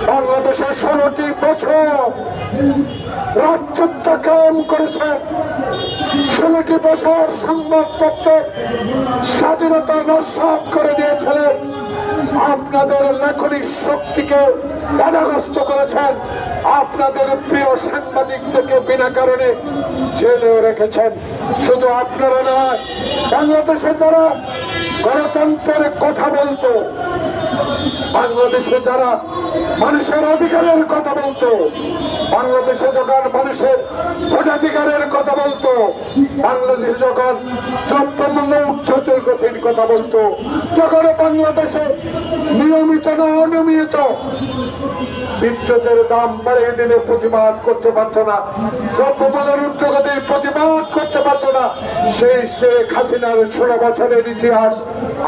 বাংলাদেশের 16টি বছর রাজত্ব কায়েম করেছে। 16টি বছর সংবাদপত্রের স্বাধীনতা নস্যাৎ করে দিয়েছিলেন। আপনাদের লেখনী শক্তিকে বাধাগ্রস্ত করেছেন। আপনাদের প্রিয় সাংবাদিকদেরকে বিনা কারণে জেলেও রেখেছেন। শুধু আপনারা নয়, বাংলাদেশে যারা গণতন্ত্রের কথা বলতো, বাংলাদেশে যারা মানুষের অধিকারের কথা বলতো, বাংলাদেশে যখন মানুষের ভোটাধিকারের কথা বলতো, বাংলাদেশে যখন দ্রব্যমূল্য ঊর্ধ্বগতির কথা বলতো, যখন বাংলাদেশে নিয়মিত না অনিয়মিত বিদ্যুতের দাম বাড়িয়ে দিলে প্রতিবাদ করতে পারতো না, দ্রব্যমূল্যের ঊর্ধ্বগতির প্রতিবাদ করতে পারতো না, সেই শেখ হাসিনার 16 বছরের ইতিহাস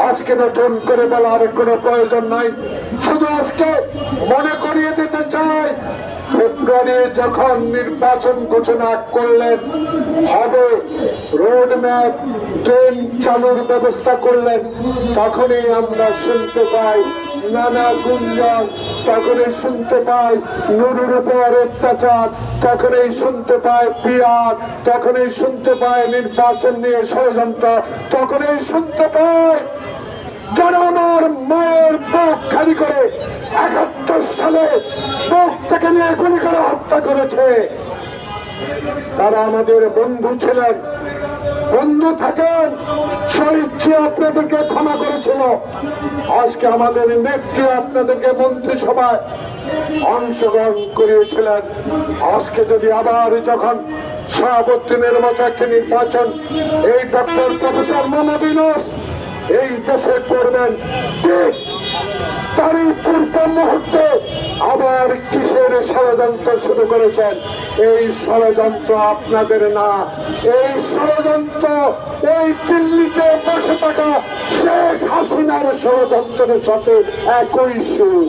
আজকে নতুন করে বলার কোনো প্রয়োজন নাই। শুধু আজকে মনে করিয়ে দিতে চাই, ফেব্রুয়ারি যখন নির্বাচন ঘোষণা করলেন, হবে রোড ম্যাপ, ট্রেন চালুর ব্যবস্থা করলেন, তখনই আমরা শুনতে পাই নানা গুঞ্জন, তখনই শুনতে পাই নুরুর উপর অত্যাচার, তখনই শুনতে পাই পিয়ার, তখনই শুনতে পাই নির্বাচন নিয়ে ষড়যন্ত্র, তখনই শুনতে পাই যারা আমার মায়ের বুক খালি করে 71 সালে বুক থেকে নিয়ে গুলি করে হত্যা করেছে, তারা আমাদের বন্ধু ছিলেন। বন্ধু থাকেন, স্বইচ্ছে আপনাদেরকে ক্ষমা করেছিল। আজকে আমাদের নেত্রী আপনাদেরকে মন্ত্রিসভায় অংশগ্রহণ করিয়েছিলেন। আজকে যদি আবার যখন শাহাবুদ্দিনের মতো একটি নির্বাচন এই ডক্টর প্রফেসর মোহাম্মদ ইউনূস এই দেশে করবেন, ঠিক তারই পূর্ব মুহূর্তে আবার কিসের ষড়যন্ত্র শুরু করেছেন? এই ষড়যন্ত্র আপনাদের না, এই ষড়যন্ত্র এই দিল্লিতে বসে থাকা শেখ হাসিনার ষড়যন্ত্রের সাথে একই সুর।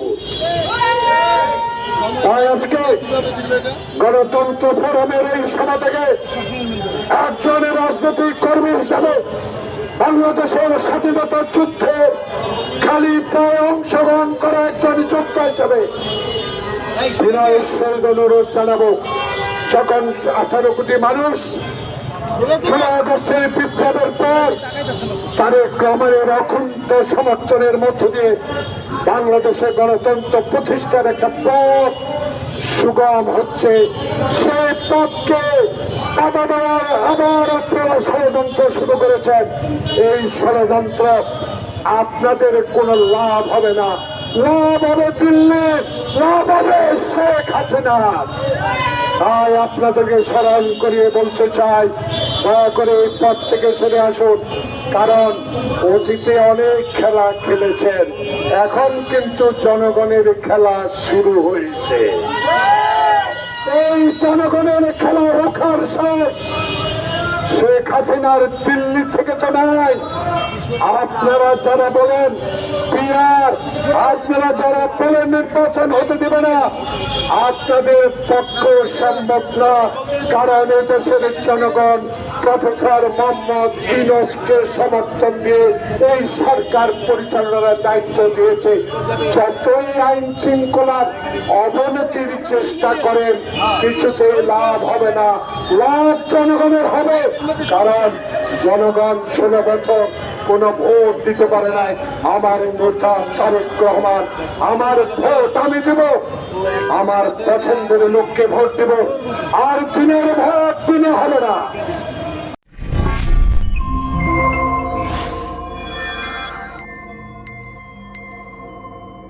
তাই আজকে গণতন্ত্র ফোরামের এই সভা থেকে একজন রাজনৈতিক কর্মী হিসাবে বাংলাদেশের স্বাধীনতার যুদ্ধে খালি পায়ে অংশগ্রহণ করা একজন যোদ্ধা হিসাবে বিনয়ের সঙ্গে অনুরোধ জানাবো, যখন 18 কোটি মানুষ 16 আগস্টের বিপ্লবের পর তারেক রহমানের অখণ্ড সমর্থনের মধ্য দিয়ে বাংলাদেশে গণতন্ত্র প্রতিষ্ঠার একটা পথ সুগম হচ্ছে, সেই পথকে বাধা দেওয়ার আবার আপনারা ষড়যন্ত্র শুরু করেছেন। এই ষড়যন্ত্র আপনাদের কোনো লাভ হবে না, লাভ হবে দিল্লি, লাভ হবে শেখ হাসিনা। তাই আপনাদেরকে স্মরণ করিয়ে বলতে চাই, দয়া করে এই পথ থেকে সরে আসুন, কারণ অতীতে অনেক খেলা খেলেছেন, এখন কিন্তু জনগণের খেলা শুরু হয়েছে। এই জনগণের খেলা রোখার শেষ শেখ হাসিনার দিল্লি থেকে তো নাই। আপনারা যারা বলেন পিয়ার, আপনারা যারা বলেন নির্বাচন হতে দেবে না, আপনাদের পক্ষে সম্ভব না, কারণ এদেশের জনগণ প্রফেসর মোহাম্মদ ইউনূসকে সমর্থন দিয়ে এই সরকার পরিচালনার দায়িত্ব দিয়েছে। যতই আইন শৃঙ্খলার অবনতির চেষ্টা করেন, কিছুতেই লাভ হবে না, লাভ জনগণের হবে, কারণ জনগণ 16 বছর কোন ভোট দিতে পারে নাই। আমার নেতা তারেক রহমান, আমার ভোট আমি দেব, আমার পছন্দের লোককে ভোট দেব, আর দিনের ভোট দিনে হবে না।